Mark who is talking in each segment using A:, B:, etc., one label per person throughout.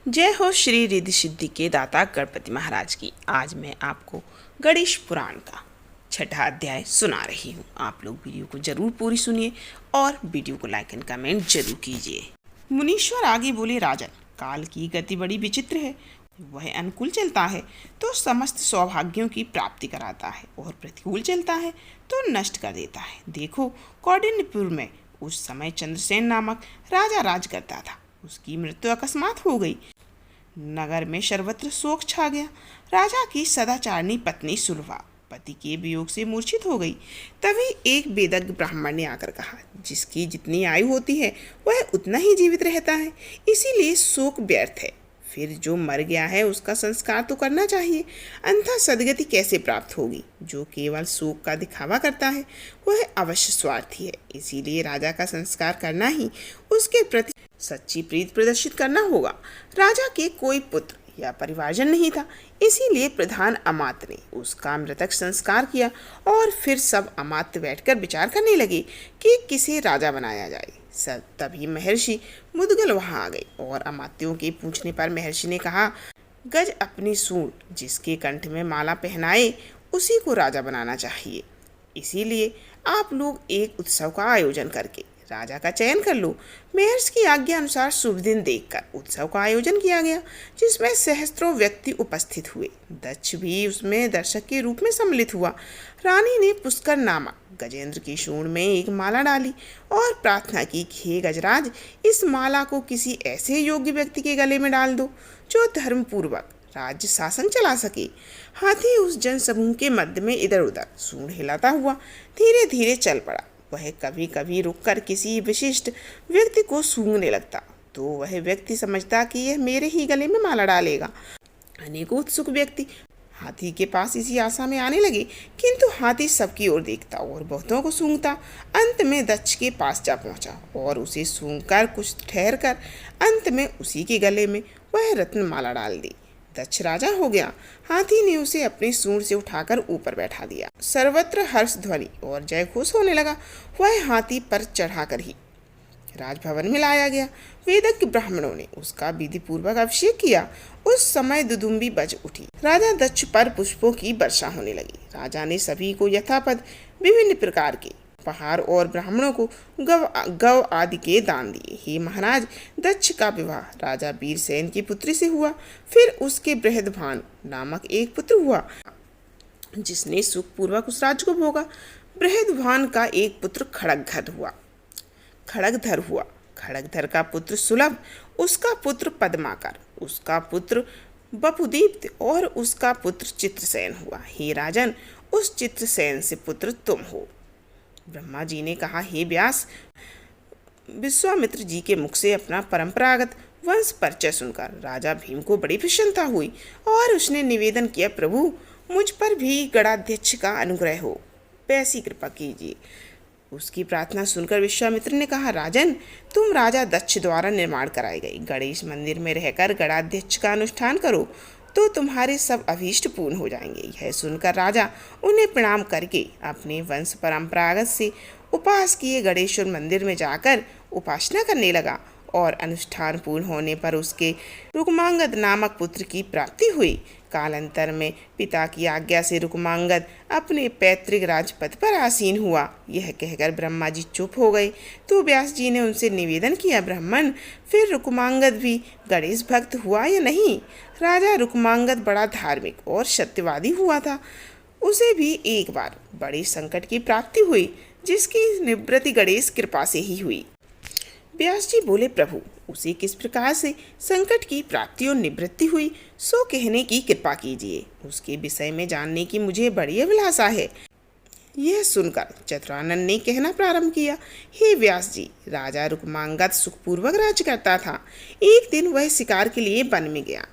A: जय हो श्री रिद्धि सिद्धि के दाता गणपति महाराज की। आज मैं आपको गणेश पुराण का छठा अध्याय सुना रही हूँ। आप लोग वीडियो को जरूर पूरी सुनिए और वीडियो को लाइक एंड कमेंट जरूर कीजिए। मुनीश्वर आगे बोले, राजन, काल की गति बड़ी विचित्र है। वह अनुकूल चलता है तो समस्त सौभाग्यों की प्राप्ति कराता है और प्रतिकूल चलता है तो नष्ट कर देता है। देखो, कौंडिन्यपुर में उस समय चंद्रसेन नामक राजा राज करता था। उसकी मृत्यु अकस्मात हो गई। नगर में सर्वत्र शोक छा गया। राजा की सदाचारणी पत्नी सुलभा पति के वियोग से मूर्छित हो गई। तभी एक वेदज्ञ ब्राह्मण ने आकर कहा, जिसकी जितनी आयु होती है वह उतना ही जीवित रहता है, इसीलिए शोक व्यर्थ है। फिर जो मर गया है उसका संस्कार तो करना चाहिए, अन्यथा सदगति कैसे प्राप्त होगी। जो केवल शोक का दिखावा करता है वह अवश्य स्वार्थी है, इसीलिए राजा का संस्कार करना ही उसके प्रति सच्ची प्रीति प्रदर्शित करना होगा। राजा के कोई पुत्र या परिवारजन नहीं था, इसीलिए प्रधान अमात्य ने उसका मृतक संस्कार किया और फिर सब अमात्य बैठकर विचार करने लगे कि किसे राजा बनाया जाए। सब तभी महर्षि मुद्गल वहां आ गए और अमात्यों के पूछने पर महर्षि ने कहा, गज अपनी सूंड जिसके कंठ में माला पहनाए उसी को राजा बनाना चाहिए। इसीलिए आप लोग एक उत्सव का आयोजन करके राजा का चयन कर लो। महर्षि की आज्ञा अनुसार शुभ दिन देखकर उत्सव का आयोजन किया गया, जिसमें सहस्त्रों व्यक्ति उपस्थित हुए। दक्ष भी उसमें दर्शक के रूप में सम्मिलित हुआ। रानी ने पुष्कर नामक गजेंद्र की सूंड में एक माला डाली और प्रार्थना की कि हे गजराज, इस माला को किसी ऐसे योग्य व्यक्ति के गले में डाल दो जो धर्म पूर्वक राज्य शासन चला सके। हाथी उस जन समूह के मध्य में इधर उधर सूंड हिलाता हुआ धीरे धीरे चल पड़ा। वह कभी कभी रुककर किसी विशिष्ट व्यक्ति को सूंघने लगता तो वह व्यक्ति समझता कि यह मेरे ही गले में माला डालेगा। अनेकों उत्सुक व्यक्ति हाथी के पास इसी आशा में आने लगे, किंतु हाथी सबकी ओर देखता और बहुतों को सूंघता। अंत में दक्ष के पास जा पहुंचा और उसे सूंघकर कुछ ठहर कर अंत में उसी के गले में वह रत्न माला डाल दी। दक्ष राजा हो गया। हाथी ने उसे अपनी सूंड से उठाकर ऊपर बैठा दिया। सर्वत्र हर्ष ध्वनि और जय घोष होने लगा। वह हाथी पर चढ़ाकर ही राजभवन में लाया गया। वेदज्ञ ब्राह्मणों ने उसका विधि पूर्वक अभिषेक किया। उस समय दुदुम्बी बज उठी। राजा दक्ष पर पुष्पों की वर्षा होने लगी। राजा ने सभी को यथापद विभिन्न प्रकार के उपहार और ब्राह्मणों को गौ आदि के दान दिए। हे महाराज, दक्ष का विवाह राजा वीरसेन की पुत्री से हुआ। फिर उसके बृहदभान नामक एक पुत्र हुआ, जिसने सुखपूर्वक उस राज्य को भोगा। बृहदभान का एक पुत्र खड़गधर हुआ। खड़गधर का पुत्र सुलभ, उसका पुत्र पद्माकर, उसका पुत्र बपुदीप्त और उसका पुत्र चित्रसेन हुआ। हे राजन, उस चित्रसेन से पुत्र तुम हो। ब्रह्मा जी ने कहा, हे व्यास, विश्वामित्र जी के मुख से अपना परंपरागत वंश परिचय सुनकर राजा भीम को बड़ी प्रसन्नता हुई और उसने निवेदन किया, प्रभु, मुझ पर भी गणाध्यक्ष का अनुग्रह हो, वैसी कृपा कीजिए। उसकी प्रार्थना सुनकर विश्वामित्र ने कहा, राजन, तुम राजा दक्ष द्वारा निर्माण कराए गए गणेश मंदिर में रहकर गणाध्यक्ष का अनुष्ठान करो तो तुम्हारे सब अभीष्ट पूर्ण हो जाएंगे। यह सुनकर राजा उन्हें प्रणाम करके अपने वंश परंपरागत से उपास किए गणेश्वर मंदिर में जाकर उपासना करने लगा और अनुष्ठान पूर्ण होने पर उसके रुक्मांगद नामक पुत्र की प्राप्ति हुई। कालांतर में पिता की आज्ञा से रुक्मांगद अपने पैतृक राजपद पर आसीन हुआ। यह कहकर ब्रह्मा जी चुप हो गए तो व्यास जी ने उनसे निवेदन किया, ब्राह्मण, फिर रुक्मांगद भी गणेश भक्त हुआ या नहीं? राजा रुक्मांगद बड़ा धार्मिक और सत्यवादी हुआ था। उसे भी एक बार बड़े संकट की प्राप्ति हुई, जिसकी निवृत्ति गणेश कृपा से ही हुई। व्यास जी बोले, प्रभु, उसे किस प्रकार से संकट की प्राप्ति और निवृत्ति हुई सो कहने की कृपा कीजिए। उसके विषय में जानने की मुझे बड़ी अभिलाषा है। यह सुनकर चतुरानन ने कहना प्रारंभ किया, हे व्यास जी, राजा रुक्मांगद सुखपूर्वक राज्य करता था। एक दिन वह शिकार के लिए वन में गया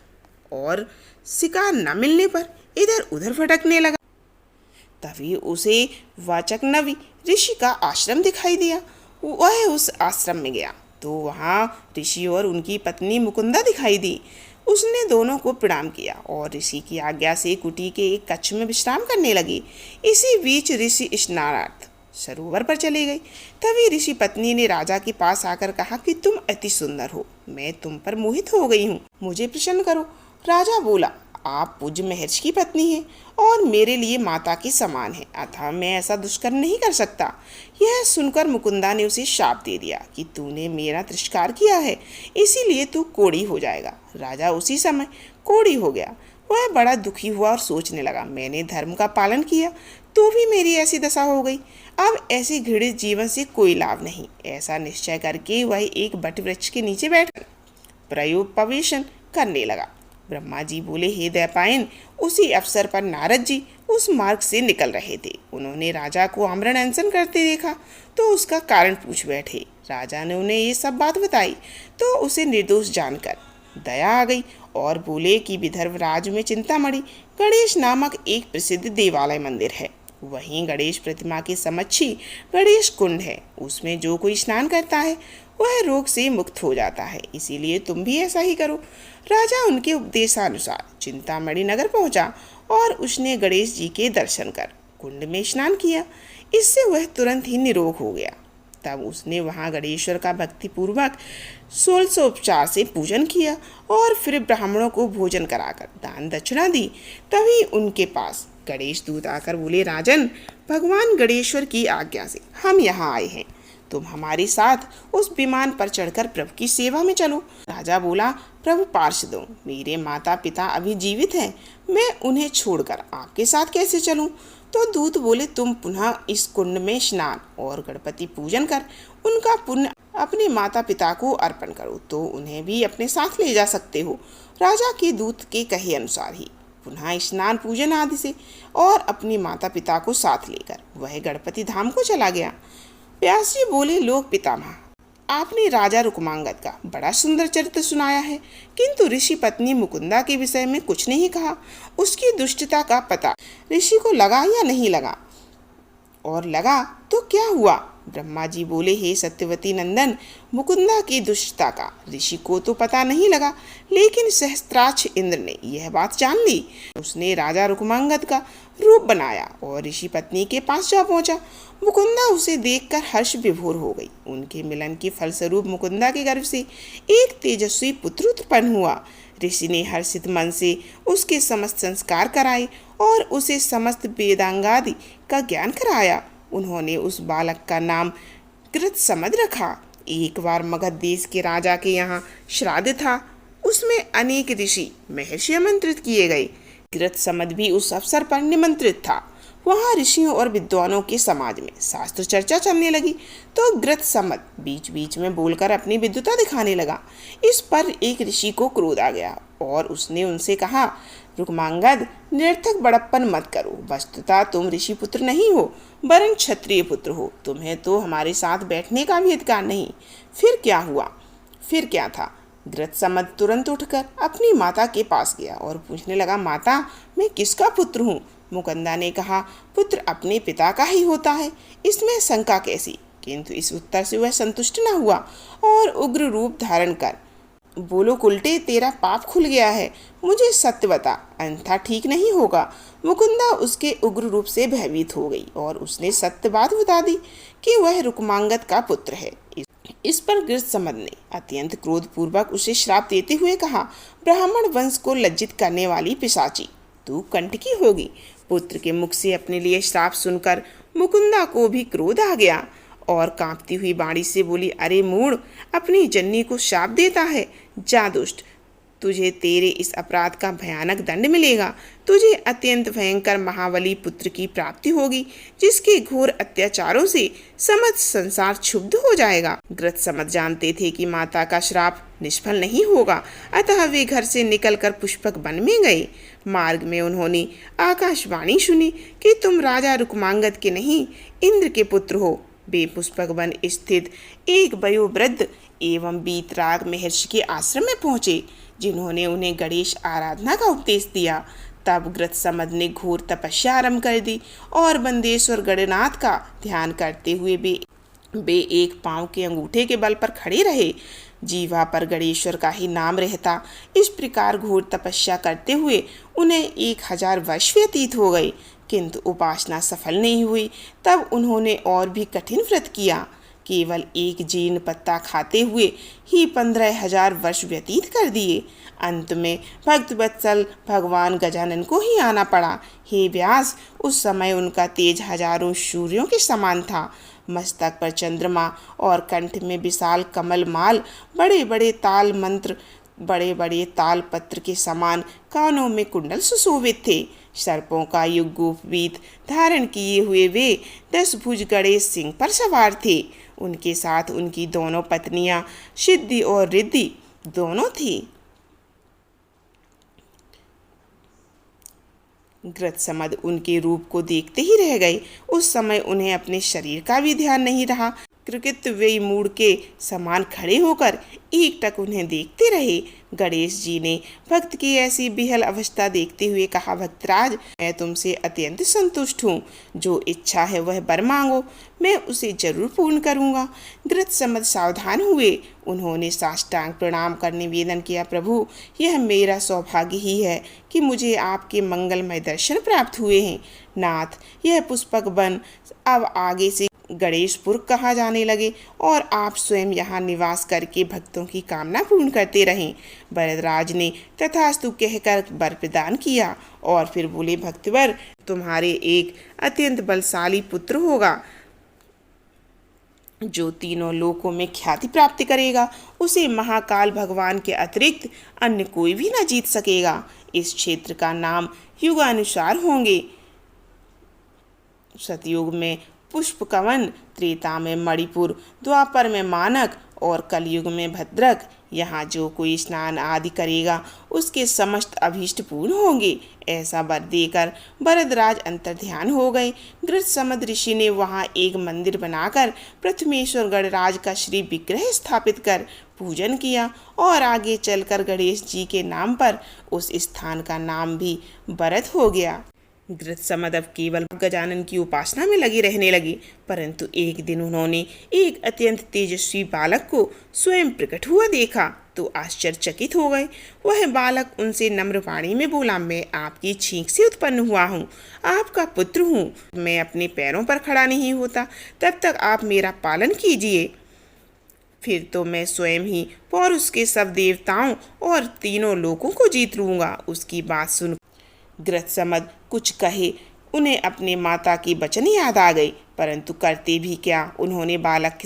A: और शिकार न मिलने पर इधर उधर भटकने लगा। तभी उसे वाचकनवि ऋषि का आश्रम दिखाई दिया। वह उस आश्रम में गया तो वहाँ ऋषि और उनकी पत्नी मुकुंदा दिखाई दी। उसने दोनों को प्रणाम किया और ऋषि की आज्ञा से कुटी के एक कक्ष में विश्राम करने लगी। इसी बीच ऋषि स्नानार्थ सरोवर पर चली गई। तभी ऋषि पत्नी ने राजा के पास आकर कहा कि तुम अति सुंदर हो, मैं तुम पर मोहित हो गई हूँ, मुझे प्रसन्न करो। राजा बोला, आप पूज्य महर्षि की पत्नी हैं और मेरे लिए माता के समान है, अतः मैं ऐसा दुष्कर्म नहीं कर सकता। यह सुनकर मुकुंदा ने उसे शाप दे दिया कि तूने मेरा तिरस्कार किया है, इसीलिए तू कोढ़ी हो जाएगा। राजा उसी समय कोढ़ी हो गया। वह बड़ा दुखी हुआ और सोचने लगा, मैंने धर्म का पालन किया तो भी मेरी ऐसी दशा हो गई। अब ऐसे घृणित जीवन से कोई लाभ नहीं। ऐसा निश्चय करके वह एक बट वृक्ष के नीचे बैठ प्रयोपवेशन करने लगा। ब्रह्मा जी बोले, हे दैपायन, उसी अवसर पर नारद जी उस मार्ग से निकल रहे थे। उन्होंने राजा को आमरण अनशन करते देखा तो उसका कारण पूछ बैठे। राजा ने उन्हें ये सब बात बताई तो उसे निर्दोष जानकर दया आ गई और बोले कि विदर्भ राज्य में चिंतामणि गणेश नामक एक प्रसिद्ध देवालय मंदिर है। वहीं गणेश प्रतिमा के समक्ष ही गणेश कुंड है। उसमें जो कोई स्नान करता है वह रोग से मुक्त हो जाता है, इसीलिए तुम भी ऐसा ही करो। राजा उनके उपदेशानुसार चिंतामणि नगर पहुंचा और उसने गणेश जी के दर्शन कर कुंड में स्नान किया। इससे वह तुरंत ही निरोग हो गया। तब उसने वहां गणेश्वर का भक्तिपूर्वक 1600 उपचार से पूजन किया और फिर ब्राह्मणों को भोजन कराकर दान दक्षिणा दी। तभी उनके पास गणेश दूत आकर बोले, राजन, भगवान गणेश्वर की आज्ञा से हम यहाँ आए हैं, तुम हमारे साथ उस विमान पर चढ़कर प्रभु की सेवा में चलो। राजा बोला, प्रभु पार्षदों, मेरे माता पिता अभी जीवित हैं, मैं उन्हें छोड़कर आपके साथ कैसे चलूं? तो दूत बोले, तुम पुनः इस कुंड में स्नान और गणपति पूजन कर उनका पुण्य अपने माता पिता को अर्पण करो तो उन्हें भी अपने साथ ले जा सकते हो। राजा के दूत के कहे अनुसार ही पुनः स्नान पूजन आदि से और अपने माता पिता को साथ लेकर वह गणपति धाम को चला गया। व्यास जी बोले, लोक पितामह, आपने राजा रुक्मांगद का बड़ा सुंदर चरित्र सुनाया है, किंतु ऋषि पत्नी मुकुंदा के विषय में कुछ नहीं कहा। उसकी दुष्टता का पता ऋषि को लगा या नहीं लगा, और लगा तो क्या हुआ? ब्रह्मा जी बोले, हे सत्यवती नंदन, मुकुंदा की दुष्टता का ऋषि को तो पता नहीं लगा, लेकिन सहस्त्राक्ष इंद्र ने यह बात जान ली। उसने राजा रुक्मांगद का रूप बनाया और ऋषि पत्नी के पास जा पहुंचा। मुकुंदा उसे देखकर हर्ष विभोर हो गई। उनके मिलन के फलस्वरूप मुकुंदा के गर्भ से एक तेजस्वी पुत्र उत्पन्न हुआ। ऋषि ने हर्षित मन से उसके समस्त संस्कार कराए और उसे समस्त वेदांगादि का ज्ञान कराया। उन्होंने उस बालक का नाम कृतसमद रखा। एक बार मगध देश के राजा के यहाँ श्राद्ध था, उसमें अनेक ऋषि महर्षि आमंत्रित किए गए। कृतसमद भी उस अवसर पर निमंत्रित था। वहाँ ऋषियों और विद्वानों के समाज में शास्त्र चर्चा चलने लगी तो कृतसमद बीच बीच में बोलकर अपनी विद्वता दिखाने लगा। इस पर एक ऋषि को क्रोध आ गया और उसने उनसे कहा, रुक्मांगद, निरर्थक बड़प्पन मत करो। वस्तुतः तुम ऋषि पुत्र नहीं हो, वरन क्षत्रिय पुत्र हो। तुम्हें तो हमारे साथ बैठने का भी अधिकार नहीं। फिर क्या हुआ? फिर क्या था? कृतसमद तुरंत उठकर अपनी माता के पास गया और पूछने लगा, माता, मैं किसका पुत्र हूँ? मुकुंदा ने कहा, पुत्र अपने पिता का ही होता है, इसमें शंका कैसी? किंतु इस उत्तर से वह संतुष्ट न हुआ और उग्र रूप धारण कर बोलो, उल्टे तेरा पाप खुल गया है, मुझे सत्य बता, अन्यथा ठीक नहीं होगा। मुकुंदा उसके उग्र रूप से भयभीत हो गई और उसने सत्य बात बता दी कि वह रुक्मांगद का पुत्र है। इस पर कृतसमद ने अत्यंत क्रोधपूर्वक उसे श्राप देते हुए कहा, ब्राह्मण वंश को लज्जित करने वाली पिशाची, तू कंटकी होगी। पुत्र के मुख से अपने लिए श्राप सुनकर मुकुंदा को भी क्रोध आ गया और कांपती हुई वाणी से बोली, अरे मूढ़, अपनी जननी को शाप देता है? जा दुष्ट, तुझे तेरे इस अपराध का भयानक दंड मिलेगा। तुझे अत्यंत भयंकर महाबली पुत्र की प्राप्ति होगी, जिसके घोर अत्याचारों से समस्त संसार क्षुब्ध हो जाएगा। कृतसमद जानते थे कि माता का श्राप निष्फल नहीं होगा, अतः वे घर से निकलकर पुष्पक वन में गए। मार्ग में उन्होंने आकाशवाणी सुनी कि तुम राजा रुक्मांगद के नहीं, इंद्र के पुत्र हो। वे पुष्पक वन स्थित एक वयोवृद्ध एवं वीतराग महर्षि के आश्रम में पहुँचे, जिन्होंने उन्हें गणेश आराधना का उपदेश दिया। तब कृतसमद ने घोर तपस्या आरंभ कर दी और बंदेश्वर गणनाथ का ध्यान करते हुए वे एक पांव के अंगूठे के बल पर खड़े रहे। जीवा पर गणेश्वर का ही नाम रहता। इस प्रकार घोर तपस्या करते हुए उन्हें 1000 वर्ष व्यतीत हो गए। किंतु उपासना सफल नहीं हुई। तब उन्होंने और भी कठिन व्रत किया। केवल एक जीर्ण पत्ता खाते हुए ही 15,000 वर्ष व्यतीत कर दिए। अंत में भक्त वत्सल भगवान गजानन को ही आना पड़ा। हे व्यास, उस समय उनका तेज हजारों सूर्यों के समान था। मस्तक पर चंद्रमा और कंठ में विशाल कमल माल, बड़े बड़े ताल मंत्र, बड़े बड़े ताल पत्र के समान कानों में कुंडल सुशोभित थे। सर्पों का युग्मोपवीत धारण किए हुए वे 10 भुज गणेश सिंह पर सवार थे। उनके साथ उनकी दोनों पत्नियां सिद्धि और रिद्धि दोनों थी। गृत्समद उनके रूप को देखते ही रह गए। उस समय उन्हें अपने शरीर का भी ध्यान नहीं रहा। कृतव्ययी मूड के समान खड़े होकर एकटक उन्हें देखते रहे। गणेश जी ने भक्त की ऐसी बेहाल अवस्था देखते हुए कहा, भक्तराज, मैं तुमसे अत्यंत संतुष्ट हूँ। जो इच्छा है वह वर मांगो, मैं उसे जरूर पूर्ण करूँगा। गृत्समद सावधान हुए। उन्होंने साष्टांग प्रणाम कर निवेदन किया, प्रभु, यह मेरा सौभाग्य ही है कि मुझे आपके मंगलमय दर्शन प्राप्त हुए हैं। नाथ, यह पुष्पक वन अब आगे से गणेशपुर कहा जाने लगे और आप स्वयं यहाँ निवास करके भक्तों की कामना पूर्ण करते रहें। वरदराज ने तथास्तु कहकर वर प्रदान किया और फिर बोले, भक्तवर, तुम्हारे एक अत्यंत बलशाली पुत्र होगा जो तीनों लोकों में ख्याति प्राप्त करेगा। उसे महाकाल भगवान के अतिरिक्त अन्य कोई भी न जीत सकेगा। इस क्षेत्र का नाम युगानुसार होंगे। सतयुग में पुष्पकवन, त्रेता में मणिपुर, द्वापर में मानक और कलयुग में भद्रक। यहाँ जो कोई स्नान आदि करेगा उसके समस्त अभीष्ट पूर्ण होंगे। ऐसा वर देकर भरतराज अंतर्ध्यान हो गए। गृत्समद ऋषि ने वहाँ एक मंदिर बनाकर प्रथमेश्वर गणराज का श्री विग्रह स्थापित कर पूजन किया और आगे चलकर गणेश जी के नाम पर उस स्थान का नाम भी भरत हो गया। गृत्समद अब केवल गजानन की उपासना में लगे रहने लगे। परंतु एक दिन उन्होंने एक अत्यंत तेजस्वी बालक को स्वयं प्रकट हुआ देखा तो आश्चर्यचकित हो गए। वह बालक उनसे नम्र वाणी में बोला, मैं आपकी छींक से उत्पन्न हुआ हूँ, आपका पुत्र हूँ। मैं अपने पैरों पर खड़ा नहीं होता तब तक आप मेरा पालन कीजिए, फिर तो मैं स्वयं ही पौरुष के सब देवताओं और तीनों लोकों को जीत लूँगा। उसकी बात सुन गृत्समद कुछ कहे। उन्हें अपने माता की वचन याद आ गई, परंतु करते भी क्या। उन्होंने बालक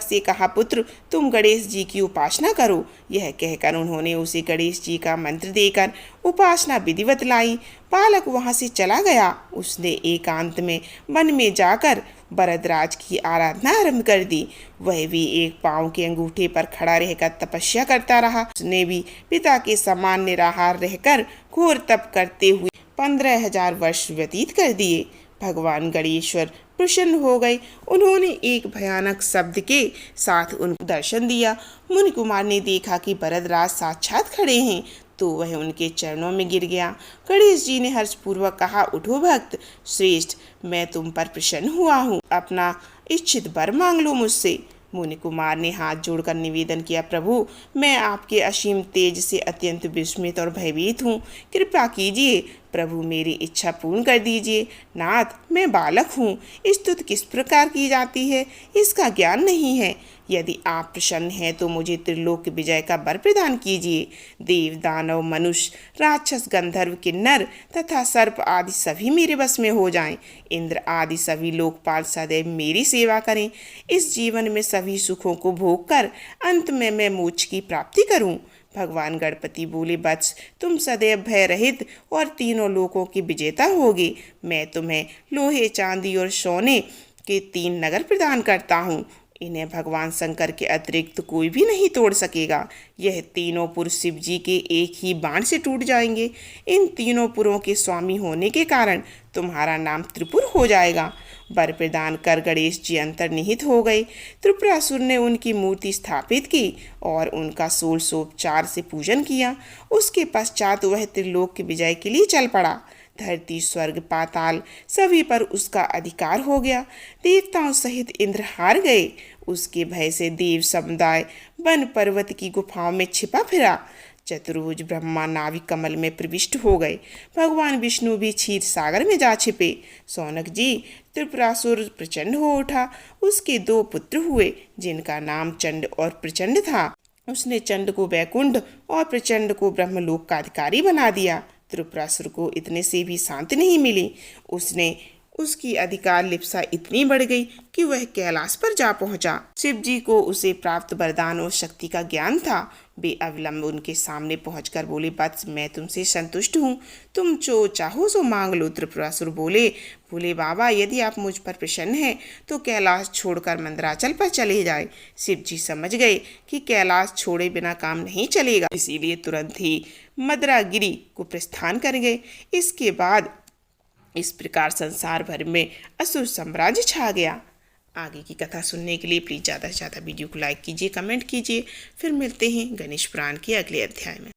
A: से कहा, पुत्र, तुम गणेश जी की उपासना करो। यह कहकर उन्होंने उसे गणेश जी का मंत्र देकर उपासना विधिवत लाई। बालक वहाँ से चला गया। उसने एकांत में वन में जाकर भरतराज की आराधना आरंभ कर दी। वह भी एक पाँव के अंगूठे पर खड़ा रहकर तपस्या करता रहा। उसने भी पिता के समान निराहार रहकर घोर तप करते हुए 15,000 वर्ष व्यतीत कर दिए। भगवान गणेश्वर प्रसन्न हो गए। उन्होंने एक भयानक शब्द के साथ उनको दर्शन दिया। मुनि कुमार ने देखा कि भरतराज साक्षात खड़े हैं तो वह उनके चरणों में गिर गया। गणेश जी ने हर्षपूर्वक कहा, उठो भक्त श्रेष्ठ, मैं तुम पर प्रसन्न हुआ हूँ, अपना इच्छित वर मांग लो मुझसे। मुनि कुमार ने हाथ जोड़कर निवेदन किया, प्रभु, मैं आपके असीम तेज से अत्यंत विस्मित और भयभीत हूँ, कृपा कीजिए। प्रभु, मेरी इच्छा पूर्ण कर दीजिए। नाथ, मैं बालक हूँ, स्तुति किस प्रकार की जाती है इसका ज्ञान नहीं है। यदि आप प्रसन्न हैं तो मुझे त्रिलोक विजय का वर प्रदान कीजिए। देव, दानव, मनुष्य, राक्षस, गंधर्व, किन्नर तथा सर्प आदि सभी मेरे बस में हो जाएं। इंद्र आदि सभी लोकपाल सदैव मेरी सेवा करें। इस जीवन में सभी सुखों को भोग कर अंत में मैं मोक्ष की प्राप्ति करूं। भगवान गणपति बोले, वत्स, तुम सदैव भय रहित और तीनों लोकों की विजेता होगे। मैं तुम्हें लोहे, चांदी और सोने के 3 नगर प्रदान करता हूँ। इन्हें भगवान शंकर के अतिरिक्त कोई भी नहीं तोड़ सकेगा। यह तीनों पुर शिव जी के एक ही बाण से टूट जाएंगे। इन तीनों पुरों के स्वामी होने के कारण तुम्हारा नाम त्रिपुर हो जाएगा। वर प्रदान कर गणेश जी अंतर्निहित हो गए। त्रिपुरासुर ने उनकी मूर्ति स्थापित की और उनका 16 से पूजन किया। उसके पश्चात वह त्रिलोक के विजय के लिए चल पड़ा। धरती, स्वर्ग, पाताल सभी पर उसका अधिकार हो गया। देवताओं सहित इंद्र हार गए। उसके भय से देव समुदाय वन पर्वत की गुफाओं में छिपा फिरा। चतुर्भुज ब्रह्मा नाविक कमल में प्रविष्ट हो गए। भगवान विष्णु भी क्षीर सागर में जा छिपे। सौनक जी, त्रिपुरासुर प्रचंड हो उठा। उसके 2 पुत्र हुए जिनका नाम चंड और प्रचंड था। उसने चंड को वैकुंठ और प्रचंड को ब्रह्मलोक का अधिकारी बना दिया। त्रिपुरासुर को इतने से भी शांति नहीं मिली। उसकी अधिकार लिप्सा इतनी बढ़ गई कि वह कैलाश पर जा पहुंचा। शिव जी को उसे प्राप्त वरदान और शक्ति का ज्ञान था। वे अविलंब उनके सामने पहुंचकर बोले, वत्स, मैं तुमसे संतुष्ट हूँ, तुम जो चाहो सो मांग लो। त्रिपुरासुर बोले बाबा, यदि आप मुझ पर प्रसन्न हैं तो कैलाश छोड़कर मंदराचल पर चले जाए। शिव जी समझ गए कि कैलाश छोड़े बिना काम नहीं चलेगा, इसीलिए तुरंत ही मदरागिरी को प्रस्थान कर गए। इसके बाद इस प्रकार संसार भर में असुर साम्राज्य छा गया। आगे की कथा सुनने के लिए प्लीज़ ज़्यादा से ज़्यादा वीडियो को लाइक कीजिए, कमेंट कीजिए। फिर मिलते हैं गणेश पुराण के अगले अध्याय में।